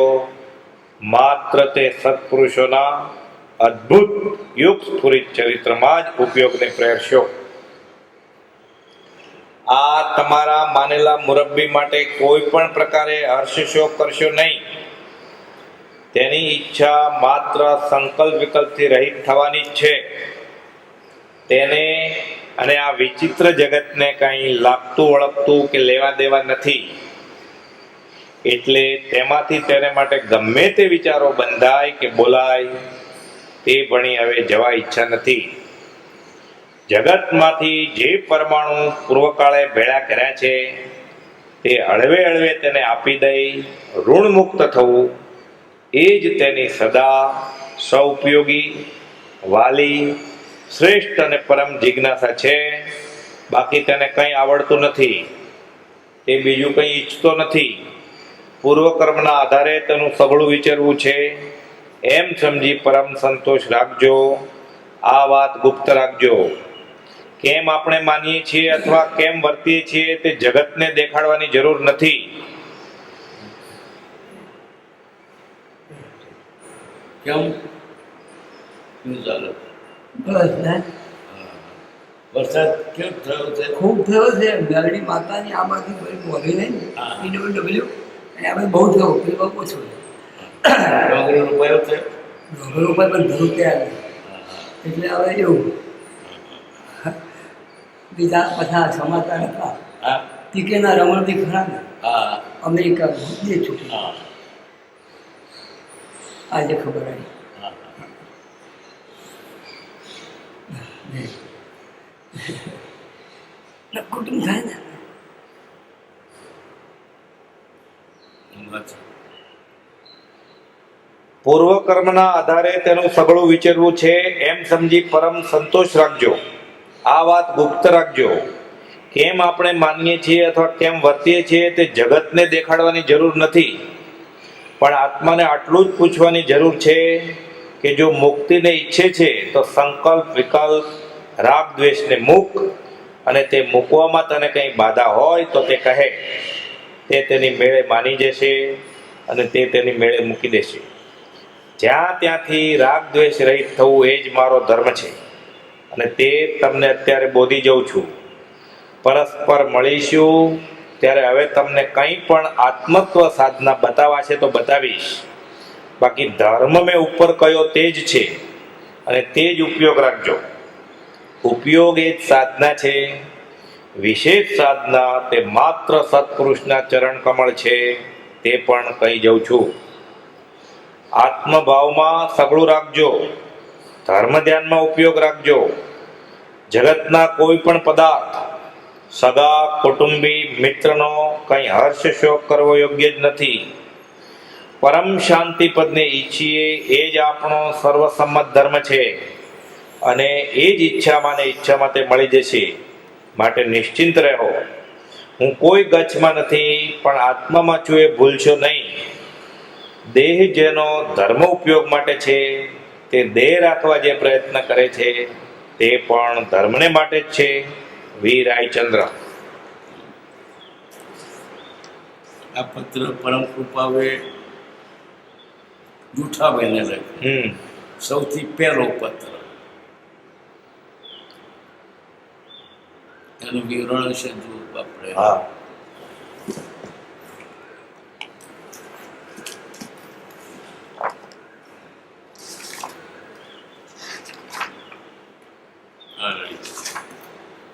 Speaker 1: માત્ર તે સત્પુરુષોના અદ્ભુત યુગ સ્ફુરિત ચરિત્રમાં જ ઉપયોગને પ્રેરશો. આ તમારા માનેલા મુરબ્બી માટે કોઈ પણ પ્રકારે હર્ષશોક કરશો નહીં. તેની ઈચ્છા માત્ર સંકલ્પ વિકલ્પથી રહિત થવાની જ છે. તેને અને આ વિચિત્ર જગતને કંઈ લાગતું વળગતું કે લેવા દેવા નથી. એટલે તેમાંથી તેને માટે ગમે તે વિચારો બંધાય કે બોલાય તે ભણી હવે જવા ઈચ્છા નથી. જગતમાંથી જે પરમાણુ પૂર્વકાળે ભેળા કર્યા છે તે હળવે હળવે તેને આપી દઈ ઋણમુક્ત થવું એ જ તેની સદા સૌપયોગી વાલી શ્રેષ્ઠ અને પરમ જિજ્ઞાસા છે. બાકી તેને કંઈ આવડતું નથી. તે બીજું કંઈ ઈચ્છતો નથી. પૂર્વકર્મના આધારે તેનું સઘળું વિચારવું છે એમ સમજી પરમ સંતોષ રાખજો. આ વાત ગુપ્ત રાખજો. કેમ આપણે માનીએ છીએ અથવા કેમ વર્તીએ છીએ તે જગતને દેખાડવાની જરૂર નથી.
Speaker 2: કેમ શું ચાલે?
Speaker 3: બસ ને
Speaker 2: વરસાદ કેમ થયો છે?
Speaker 3: ખૂબ થયો છે. મેરડી માતાની આ બાજુ બધી મોરી નહીં
Speaker 2: હા.
Speaker 3: PWW અને આપણે બહુ થયો પેલી બહુ ઓછો
Speaker 2: ડોંગરી રૂપાયો છે.
Speaker 3: ડોંગર ઉપર પણ ધરું ત્યાં એટલે હવે એવું બીજા બધા સમાચાર હતા.
Speaker 2: હા
Speaker 3: ટીકેના રમણથી ખરા ને
Speaker 2: હા
Speaker 3: અમેરિકા બે છૂટી
Speaker 2: હા
Speaker 3: આજે ખબર આવી.
Speaker 2: હા
Speaker 3: કુટુંબ થાય ને
Speaker 2: બસ.
Speaker 1: પૂર્વકર્મના આધારે તેનું સઘળું વિચારવું છે એમ સમજી પરમ સંતોષ રાખજો. આ વાત ગુપ્ત રાખજો. કેમ આપણે માનીએ છીએ અથવા કેમ વર્તીએ છીએ તે જગતને દેખાડવાની જરૂર નથી. પણ આત્માને આટલું જ પૂછવાની જરૂર છે કે જો મુક્તિને ઈચ્છે છે તો સંકલ્પ વિકલ્પ રાગ દ્વેષને મૂક. અને તે મૂકવામાં તને કંઈ બાધા હોય તો તે કહે. તે તેની મેળે માની જશે અને તે તેની મેળે મૂકી દેશે. જ્યાં ત્યાંથી રાગ દ્વેષ રહિત થવું એ જ મારો ધર્મ છે અને તે તમને અત્યારે બોધી જઉં છું. પરસ્પર મળીશું ત્યારે હવે તમને કંઈ પણ આત્મત્વ સાધના બતાવવા છે તો બતાવીશ. બાકી ધર્મ મેં ઉપર કયો તે જ છે અને તે જ ઉપયોગ રાખજો. ઉપયોગ એ જ સાધના છે. વિશેષ સાધના તે માત્ર સત્પુરુષના ચરણ કમળ છે. તે પણ કહી જઉં છું. આત્મભાવમાં સગળું રાખજો. ધર્મ ધ્યાનમાં ઉપયોગ રાખજો. જગતના કોઈ પણ પદાર્થ સગા કુટુંબી મિત્રનો કંઈ હર્ષ શોક કરવો યોગ્ય જ નથી. પરમ શાંતિ પદને ઈચ્છીએ એ જ આપણો સર્વસંમત ધર્મ છે અને એ જ ઈચ્છામાં ને ઈચ્છામાં તે મળી જશે. માટે નિશ્ચિંત રહો. હું કોઈ ગચ્છમાં નથી પણ આત્મામાં છું એ ભૂલશો નહીં. દેહ જેનો ધર્મ ઉપયોગ માટે છે તે દેહ રાખવા જે પ્રયત્ન કરે છે તે પણ ધર્મને માટે જ છે. વી રાયચંદ્ર.
Speaker 2: આ પત્ર પરમ કૃપાવે જૂઠાભાઈને લખ્યો. સૌથી પહેલો પત્ર. એનું વિવરણ છે જો આપણે
Speaker 1: હા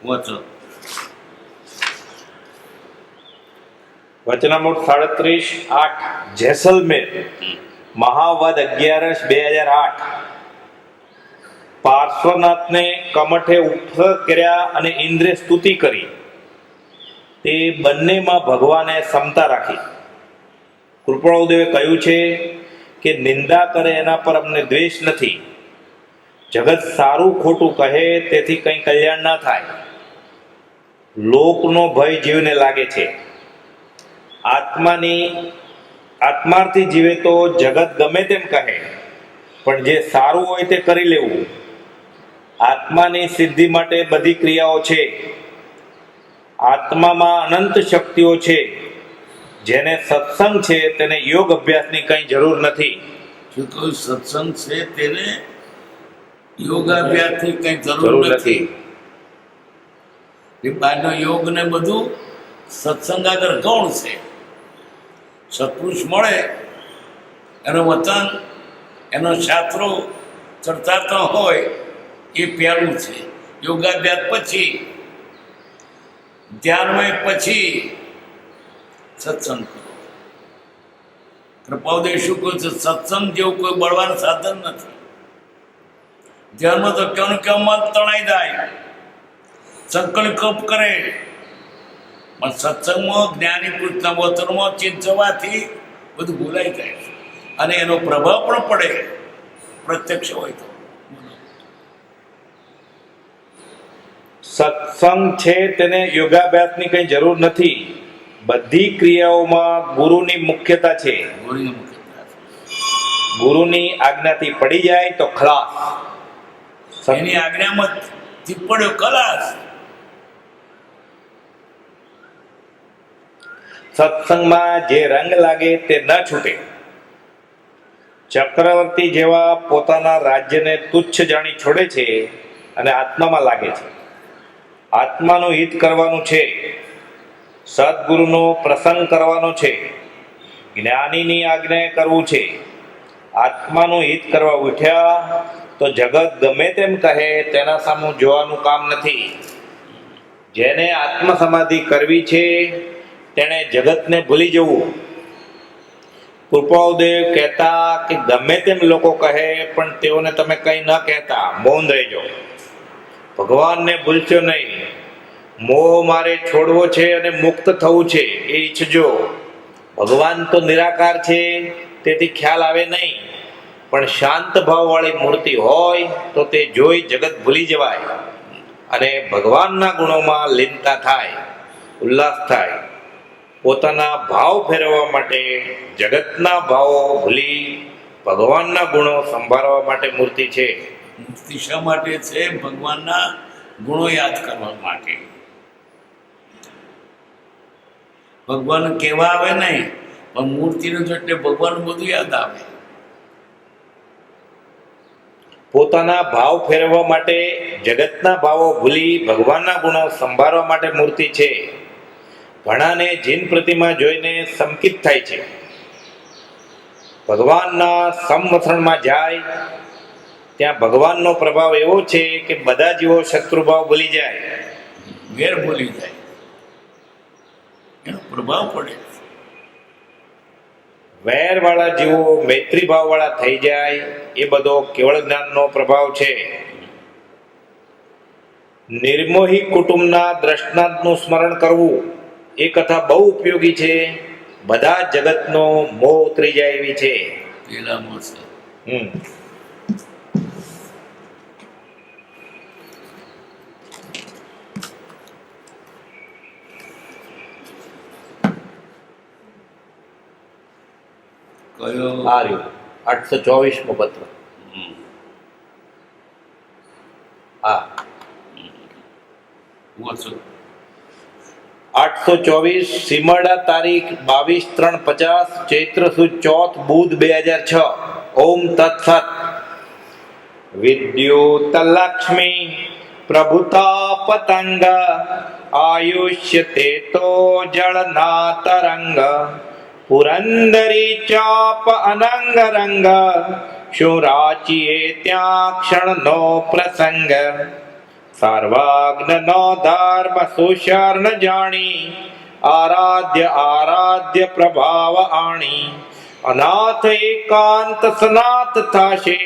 Speaker 2: વાંચો.
Speaker 1: વચનામૃત 37:8 જેસલમેર મહાવદ 11/2008. પાર્શ્વનાથને કમઠે ઉપસર કર્યા અને ઇન્દ્રે સ્તુતિ કરી. તે બંનેમાં ભગવાને સમતા રાખી. કૃપાળુદેવે કહ્યું છે કે નિંદા કરે એના પર અમને દ્વેષ નથી. જગત સારું ખોટું કહે તેથી કંઈ કલ્યાણ ના થાય. લોકનો ભય જીવને લાગે છે આત્માર્થી જીવે તો જગત ગમે તેમ કહે, પણ જે સારું હોય તે કરી લેવું. આત્માની સિદ્ધિ માટે બધી ક્રિયાઓ છે. આત્મામાં અનંત શક્તિઓ છે. જેને સત્સંગ છે તેને યોગ અભ્યાસની કંઈ જરૂર નથી.
Speaker 2: જો કોઈ સત્સંગ છે તેને યોગાભ્યાસની કંઈ
Speaker 1: જરૂર
Speaker 2: જરૂર નથી.
Speaker 1: નથી.
Speaker 2: એ બહારનો યોગ ને બધું સત્સંગ આગળ ગૌણ છે. સત્પુરુષ મળે એનો વતન, એનો શાસ્ત્રો ચર્ચાતો હોય એ પહેલું છે. યોગાભ્યાસ પછી, ધ્યાનમય પછી સત્સંગ કરો. કૃપાઉદય શું કહ્યું છે? સત્સંગ જેવું કોઈ બળવાન સાધન નથી. ધ્યાનમાં તો કેવું કેવું મત તણાઈ જાય, સંકલ્પ કરે, પણ સત્સંગમાં જ્ઞાની પુરુષના વચનમાં ચિંતવાથી બધું ભૂલાઈ જાય છે અને એનો પ્રભાવ પણ પડે પ્રત્યક્ષ હોય તો.
Speaker 1: સત્સંગ છે તેને યોગાભ્યાસની કંઈ જરૂર નથી. બધી ક્રિયાઓમાં ગુરુની મુખ્યતા છે.
Speaker 2: ગોળીનો મુખ્ય
Speaker 1: ગુરુની આજ્ઞાથી પડી જાય તો ખલાસ.
Speaker 2: એની આજ્ઞામાં થી પડ્યો કલાસ.
Speaker 1: સત્સંગમાં જે રંગ લાગે તે ન છૂટે. ચક્રવર્તી જેવા પોતાના રાજ્યને તુચ્છ જાણી છોડે છે અને આત્મામાં લાગે છે. આત્માનું હિત કરવાનું છે, સદગુરુનો પ્રસંગ કરવાનો છે, જ્ઞાનીની આજ્ઞાએ કરવું છે. આત્માનું હિત કરવા ઉઠ્યા તો જગત ગમે તેમ કહે તેના સામું જોવાનું કામ નથી. જેને આત્મ સમાધિ કરવી છે તેણે જગતને ભૂલી જવું. કૃપાઉદેવ કહેતા કે ગમે તેમ લોકો કહે પણ તેઓને તમે કંઈ ન કહેતા, મૌન રહેજો. ભગવાનને ભૂલશો નહીં. મોહ મારે છોડવો છે અને મુક્ત થવું છે એ ઈચ્છજો. ભગવાન તો નિરાકાર છે તેથી ખ્યાલ આવે નહીં, પણ શાંત ભાવવાળી મૂર્તિ હોય તો તે જોઈ જગત ભૂલી જવાય અને ભગવાનના ગુણોમાં લીનતા થાય, ઉલ્લાસ થાય. પોતાના ભાવ ફેરવવા માટે જગતના ભાવો ભૂલી ભગવાનના ગુણો સંભાળવા માટે મૂર્તિ છે.
Speaker 2: મુક્તિ શા માટે છે? ભગવાનના ગુણો યાદ કરવા માટે. ભગવાન કહેવા આવે નહીં, પણ મૂર્તિનું જો એટલે ભગવાનનું બધું યાદ આવે.
Speaker 1: પોતાના ભાવ ફેરવવા માટે જગતના ભાવો ભૂલી ભગવાનના ગુણો સંભાળવા માટે મૂર્તિ છે. ઘણાને જીન પ્રતિમા જોઈને સંકિત થાય છે. ભગવાનના સંવત્સરણમાં જાય ત્યાં ભગવાનનો પ્રભાવ એવો છે કે બધા જીવો શત્રુભાવ ભૂલી જાય,
Speaker 2: વેર ભૂલી જાય, એનો પ્રભાવ પડે.
Speaker 1: વેરવાળા જીવો મૈત્રી ભાવવાળા થઈ જાય એ બધો કેવળ જ્ઞાનનો પ્રભાવ છે. નિર્મોહી કુટુંબના દ્રષ્ટાંતનું સ્મરણ કરવું એ કથા બહુ ઉપયોગી છે. બધા જગતનો મોહ ઉતરી જાય એવી છે.
Speaker 2: પેલામાં છે કયો?
Speaker 1: આ રહ્યું 824મો પત્ર. હા,
Speaker 2: વાંચો.
Speaker 1: 824 સીમરડા તારીખ 22/3/50 ચૈત્ર સુદ ચોથ બુધ 2006. ઓમ તત્સત. વિદ્યુત લક્ષ્મી પ્રભુતા પતંગ આયુષ્ય તે તો જળના તરંગ પુરંદરી ચાપ અનંગ રંગ શું રાચીએ ત્યાં ક્ષણનો પ્રસંગ સર્વાગ્ન ધર્મ સુશર્ણ જાણી આરાધ્ય આરાધ્ય પ્રભાવ આણી અનાથ એકાંત સનાથ થાશે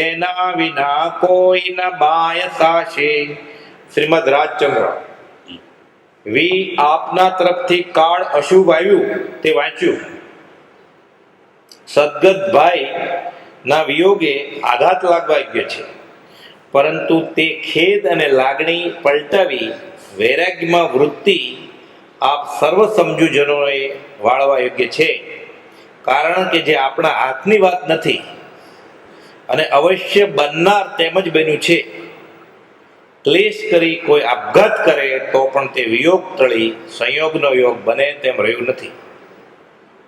Speaker 1: એના વિના કોઈ ન બાય સાશે. શ્રીમદ રાજચંદ્ર. વી આપના તરફથી કાર્ડ અશુભ આવ્યું તે વાંચ્યું. સદગતભાઈ ના વિયોગે આઘાત લાગવા ગયો છે, પરંતુ તે ખેદ અને લાગણી પલટાવી વૈરાગ્યમાં વૃત્તિ આપ સર્વ સમજુજનોએ વાળવા યોગ્ય છે, કારણ કે જે આપણા હાથની વાત નથી અને અવશ્ય બનનાર તેમજ બન્યું છે. ક્લેશ કરી કોઈ આપઘાત કરે તો પણ તે વિયોગ ટળી સંયોગનો યોગ બને તેમ રહ્યું નથી.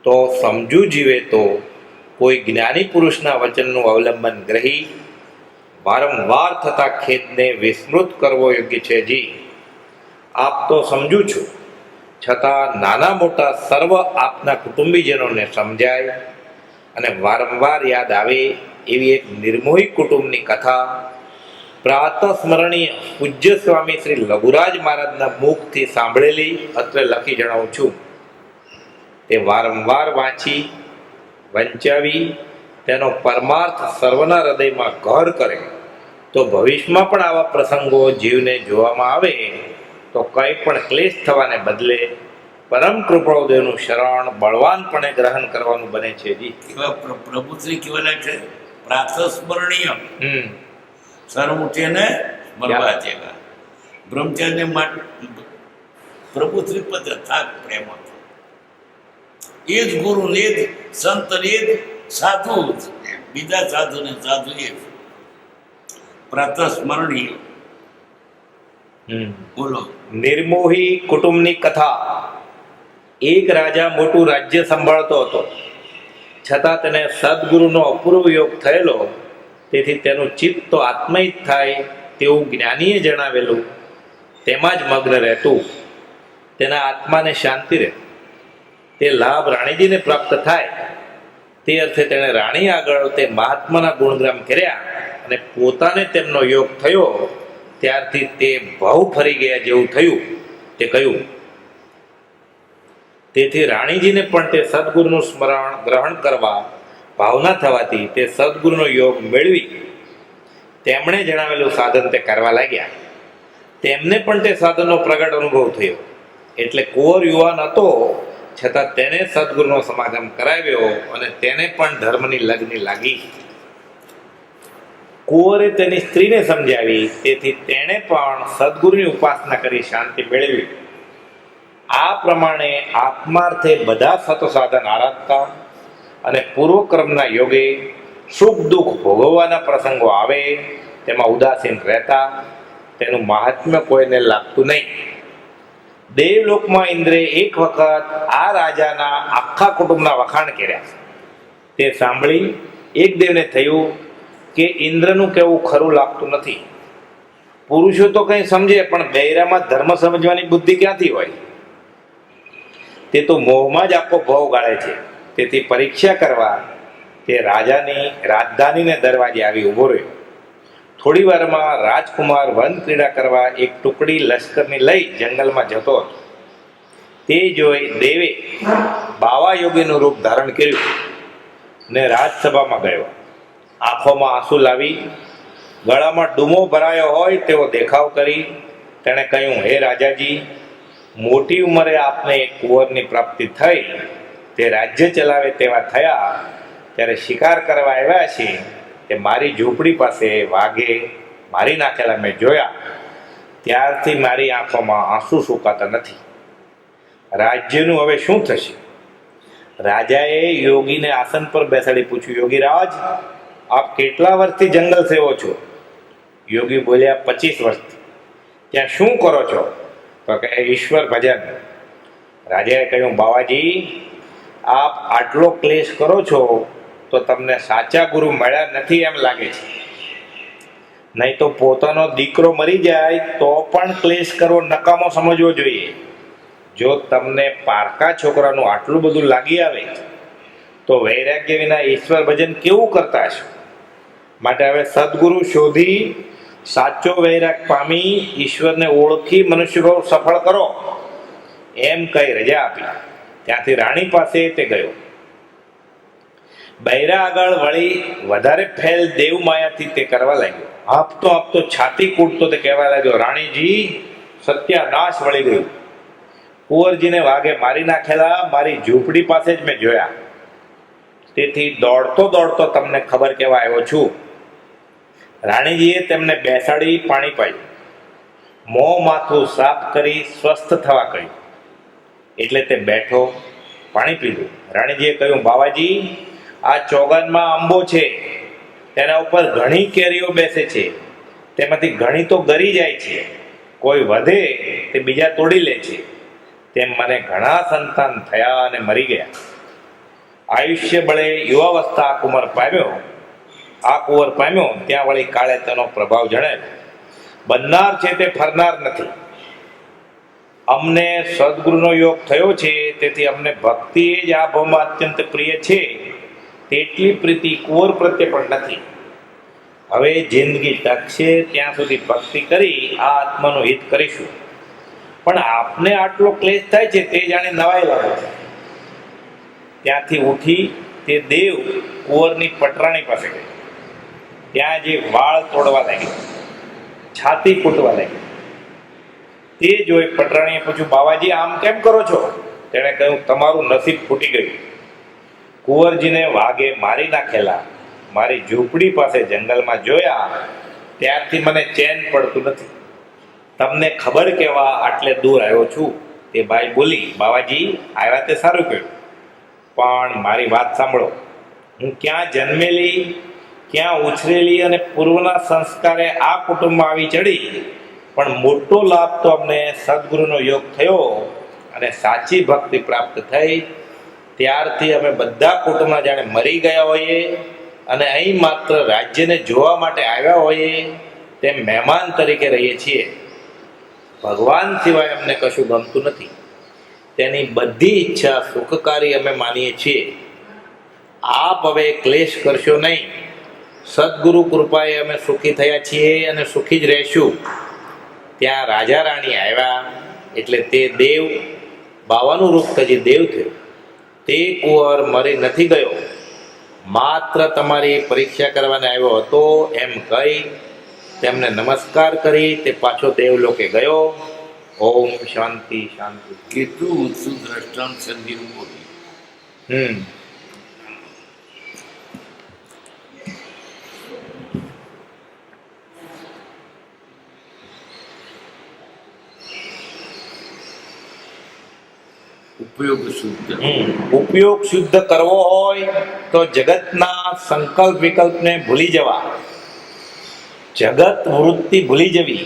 Speaker 1: તો સમજુ જીવે તો કોઈ જ્ઞાની પુરુષના વચનનું અવલંબન ગ્રહી વારંવાર થતા ખેદને વિસ્મૃત કરવો યોગ્ય છે. જી આપ તો સમજુ છું, છતાં નાના મોટા સર્વ આપના કુટુંબીજનોને સમજાય અને વારંવાર યાદ આવે એવી એક નિર્મોહી કુટુંબની કથા પ્રાતસ્મરણીય પૂજ્ય સ્વામી શ્રી લઘુરાજ મહારાજના મુખથી સાંભળેલી અત્રે લખી જણાવું છું. તે વારંવાર વાંચી વંચાવી તેનો પરમાર્થ સર્વના હૃદયમાં ઘર કરે તો ભવિષ્યમાં પણ આવા પ્રસંગો જીવને જોવામાં આવે તો કંઈ પણ ક્લેશ થવાને બદલે પરમ કૃપાળુદેવનું શરણ બળવાનપણે ગ્રહણ કરવાનું બને છે. જી
Speaker 2: એવા પ્રભુશ્રી કેવાલા છે પ્રાતસ્મરણીય સર્વ ઉઠે ને મરવા જેગા બ્રહ્મચાર્ય માટે પ્રભુશ્રી પદ થાક પ્રેમ હતો. એ જ ગુરુ ને જ સંત ને જ સાધુ બીજા સાધુ ને સાધુ એ જ પ્રાતસ્મરણીય. બોલો.
Speaker 1: નિર્મોહી કુટુંબની કથા. એક રાજા મોટું રાજ્ય સંભાળતો હતો, છતાં તેને સદગુરુનો અપૂર્વ યોગ થયેલો, તેથી તેનું ચિત્ત તો આત્મહિત થાય તેવું જ્ઞાનીએ જણાવેલું તેમાં જ મગ્ન રહેતું. તેના આત્માને શાંતિ રહે, તે લાભ રાણીજીને પ્રાપ્ત થાય તે અર્થે તેણે રાણી આગળ તે મહાત્માના ગુણગ્રામ કર્યા અને પોતાને તેમનો યોગ થયો ત્યારથી તે ભાવ ફરી ગયા જેવું થયું તે કહ્યું. તેથી રાણીજીને પણ તે સદગુરુનું સ્મરણ ગ્રહણ કરવા ભાવના થવાથી તે સદગુરુનો યોગ મેળવી તેમણે જણાવેલું સાધન તે કરવા લાગ્યા. તેમને પણ તે સાધનનો પ્રગટ અનુભવ થયો, એટલે કુંવર યુવાન હતો છતાં તેને સદગુરુનો સમાગમ કરાવ્યો અને તેને પણ ધર્મની લગ્ની લાગી. કુંવરે તેની સ્ત્રીને સમજાવી, તેથી તેણે પણ સદગુરુની ઉપાસના કરી શાંતિ મેળવી. આ પ્રમાણે આત્માર્થે બધા સત સાધન આરાધતા અને પૂર્વકર્મના યોગે સુખ દુઃખ ભોગવવાના પ્રસંગો આવે તેમાં ઉદાસીન રહેતા તેનું મહાત્મ્ય કોઈને લાગતું નહીં. દેવલોકમાં ઇન્દ્રે એક વખત આ રાજાના આખા કુટુંબના વખાણ કર્યા. તે સાંભળી એક દેવને થયું કે ઇન્દ્રનું કહેવું ખરું લાગતું નથી. પુરુષો તો કંઈ સમજે, પણ બૈરામાં ધર્મ સમજવાની બુદ્ધિ ક્યાંથી હોય? તે તો મોહમાં જ આખો ભાવ ગાળે છે. તેથી પરીક્ષા કરવા તે રાજાની રાજધાનીને દરવાજે આવી ઊભો રહ્યો. થોડી વારમાં રાજકુમાર વન ક્રીડા કરવા એક ટુકડી લશ્કરની લઈ જંગલમાં જતો હતો. તે જોઈ દેવે બાવા યોગીનું રૂપ ધારણ કર્યું ને રાજસભામાં ગયો. આંખોમાં આંસુ લાવી ગળામાં ડૂમો ભરાયો હોય તેવો દેખાવ કરી તેણે કહ્યું, હે રાજાજી, મોટી ઉંમરે આપને એક કુંવરની પ્રાપ્તિ થઈ, તે રાજ્ય ચલાવે તેવા થયા, ત્યારે શિકાર કરવા આવ્યા છે તે મારી ઝૂંપડી પાસે વાઘે મારી નાખેલા મેં જોયા. ત્યારથી મારી આંખોમાં આંસુ સુકાતા નથી. રાજ્યનું હવે શું થશે? રાજાએ યોગીને આસન પર બેસાડી પૂછ્યું, યોગીરાજ, આપ કેટલા વર્ષથી જંગલ સેવો છો? યોગી બોલ્યા, 25 વર્ષથી. ત્યાં શું કરો છો? તો કે ઈશ્વર ભજન. રાજાએ કહ્યું, બાવાજી, આપ આટલો ક્લેશ કરો છો તો તમને સાચા ગુરુ મળ્યા નથી એમ લાગે છે. નહીં તો પોતાનો દીકરો મરી જાય તો પણ ક્લેશ કરવો નકામો સમજવો જોઈએ. જો તમને પારકા છોકરાનું આટલું બધું લાગી આવે તો વૈરાગ્ય વિના ઈશ્વર ભજન કેવું કરતા હશો? માટે હવે સદગુરુ શોધી સાચો વૈરાગ પામી ઈશ્વરને ઓળખી મનુષ્યભાવ સફળ કરો એમ કહી રજા આપી. ત્યાંથી રાણી પાસે તે ગયો. બૈરા આગળ વળી વધારે ફેલ દેવ માયાથી તે કરવા લાગ્યો. આપતો આપતો છાતી કૂટતો તે કહેવા લાગ્યો, રાણીજી, સત્યાનાશ વળી ગયું. કુંવરજીને વાઘે મારી નાખેલા મારી ઝૂંપડી પાસે જ મેં જોયા. તેથી દોડતો દોડતો તમને ખબર કહેવા આવ્યો છું. રાણીજીએ તેમને બેસાડી પાણી પાયું, મોં માથું સાફ કરી સ્વસ્થ થવા કહ્યું. એટલે તે બેઠો, પાણી પીધું. રાણીજીએ કહ્યું, બાવાજી, આ ચોગાનમાં આંબો છે, તેના ઉપર ઘણી કેરીઓ બેસે છે, તેમાંથી ઘણી તો ગરી જાય છે, કોઈ વધે તે બીજા તોડી લે છે. તેમ મને ઘણા સંતાન થયા અને મરી ગયા. આયુષ્ય બળે યુવાવસ્થા આ કુંવર પામ્યો, ત્યાં વળી કાળે તેનો પ્રભાવ જણાવ્યો. બનનાર છે તે ફરનાર નથી. અમને સદગુરુનો યોગ થયો છે, તેથી અમને ભક્તિ જ આ ભાવમાં અત્યંત પ્રિય છે. તેટલી પ્રીતિ કુંવર પ્રત્યે પણ નથી. હવે જિંદગી ટકશે ત્યાં સુધી ભક્તિ કરી આ આત્માનું હિત કરીશું. પણ આપને આટલો ક્લેશ થાય છે તે જાણે નવાઈ લાગે છે. ત્યાંથી ઉઠી તે દેવ કુંવરની પટરાણી પાસે ગઈ. ત્યાં જે વાળ તોડવા લાગ્યો, છાતી કૂટવા લાગ્યો, તે જોઈ પટરાણીએ પૂછ્યું, બાવાજી, આમ કેમ કરો છો? તેણે કહ્યું, તમારું નસીબ ફૂટી ગયું. કુંવરજીને વાઘે મારી નાખેલા મારી ઝૂંપડી પાસે જંગલમાં જોયા, ત્યારથી મને ચેન પડતું નથી. તમને ખબર કેવા આટલે દૂર આવ્યો છું. તે બાઈ બોલી, બાવાજી, આવ્યા તે સારું કહ્યું, પણ મારી વાત સાંભળો. હું ક્યાં જન્મેલી, ક્યાં ઉછરેલી અને પૂર્વના સંસ્કારે આ કુટુંબમાં આવી ચડી, પણ મોટો લાભ તો અમને સદગુરુનો યોગ થયો અને સાચી ભક્તિ પ્રાપ્ત થઈ. ત્યારથી અમે બધા કુટુંબમાં જાણે મરી ગયા હોઈએ અને અહીં માત્ર રાજ્યને જોવા માટે આવ્યા હોઈએ તેમ મહેમાન તરીકે રહીએ છીએ. ભગવાન સિવાય અમને કશું ગમતું નથી. તેની બધી ઈચ્છા સુખકારી અમે માનીએ છીએ. આપ હવે ક્લેશ કરશો નહીં. સદગુરુ કૃપાએ અમે સુખી થયા છીએ અને સુખી જ રહેશું. ત્યાં રાજા રાણી આવ્યા એટલે તે દેવ, બાવાનું રૂપ તજી દેવ થયો. તે કુંવર મરી નથી ગયો, માત્ર તમારી પરીક્ષા કરવાને આવ્યો હતો એમ કહી તેમને નમસ્કાર કરી તે પાછો દેવલોકે ગયો. ઓમ શાંતિ શાંતિ.
Speaker 2: કેટલું ઊંચું દ્રષ્ટાંત સંધિનું બોલ્યું.
Speaker 1: ઉપયોગ શુદ્ધ કરવો હોય તો જગતના સંકલ્પ વિકલ્પને ભૂલી જવા, જગત વૃત્તિ ભૂલી જવી.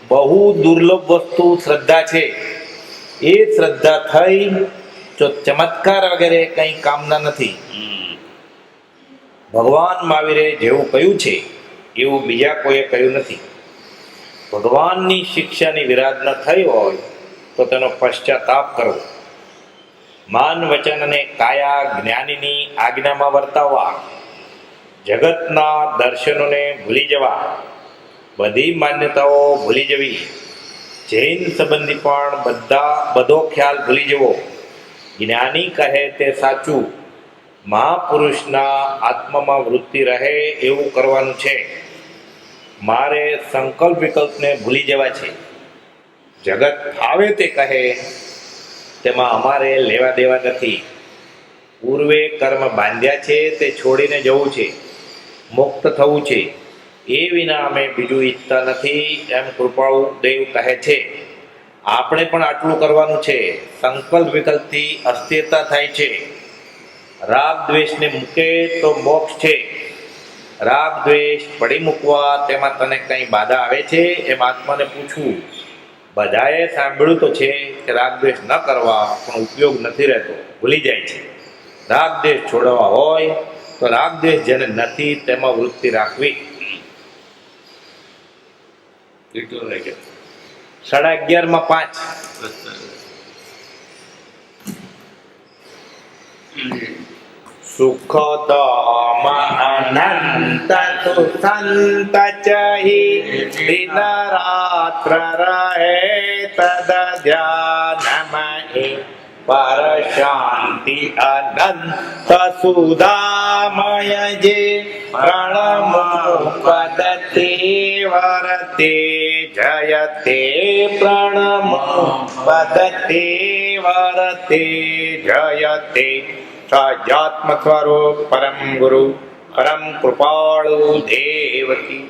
Speaker 1: બહુ દુર્લભ વસ્તુ શ્રદ્ધા છે. એ શ્રદ્ધા થઈ તો ચમત્કાર વગેરે કંઈ કામના નથી. ભગવાન મહાવીરે જેવું કહ્યું છે એવું બીજા કોઈએ કહ્યું નથી. ભગવાનની શિક્ષાની વિરાધના થઈ હોય તો તેનો પશ્ચાતાપ કરવો. માન વચન અને કાયા જ્ઞાનીની આજ્ઞામાં વર્તાવવા, જગતના દર્શનોને ભૂલી જવા, બધી માન્યતાઓ ભૂલી જવી, જૈન સંબંધી પણ બધો ખ્યાલ ભૂલી જવો. જ્ઞાની કહે તે સાચું. મહાપુરુષના આત્મામાં વૃત્તિ રહે એવું કરવાનું છે. મારે સંકલ્પ વિકલ્પને ભૂલી જવા છે. જગત ફાવે તે કહે તેમાં અમારે લેવા દેવા નથી. પૂર્વે કર્મ બાંધ્યા છે તે છોડીને જવું છે, મુક્ત થવું છે. એ વિના અમે બીજું ઈચ્છતા નથી એમ કૃપાળુ દેવ કહે છે. આપણે પણ આટલું કરવાનું છે. સંકલ્પ વિકલ્પથી અસ્થિરતા થાય છે. રાગ દ્વેષને મૂકે તો મોક્ષ છે. રાગ દ્વેષ પડી મૂકવા તેમાં તને કંઈ બાધા આવે છે એમ આત્માને પૂછવું. બધાએ સાંભળ્યું તો છે કે રાગ દ્વેષ ન કરવા, પણ ઉપયોગ નથી રહેતો, ભૂલી જાય છે. રાગ દ્વેષ છોડવા હોય તો રાગ દ્વેષ જેને નથી તેમાં વૃત્તિ રાખવી. 11:05 સુખદમ અનંત સુસંત ચહી દિન રાત્ર રહે તદ ધ્યાનમય પર શાંતિ અનંત સુધામય જે પ્રણમો પદતે વરતે જયતે પ્રણમો પદતે વરતે જયતે. સજાત્મ સ્વરૂપ પરમ ગુરુ પરમ કૃપાળુ દેવ કી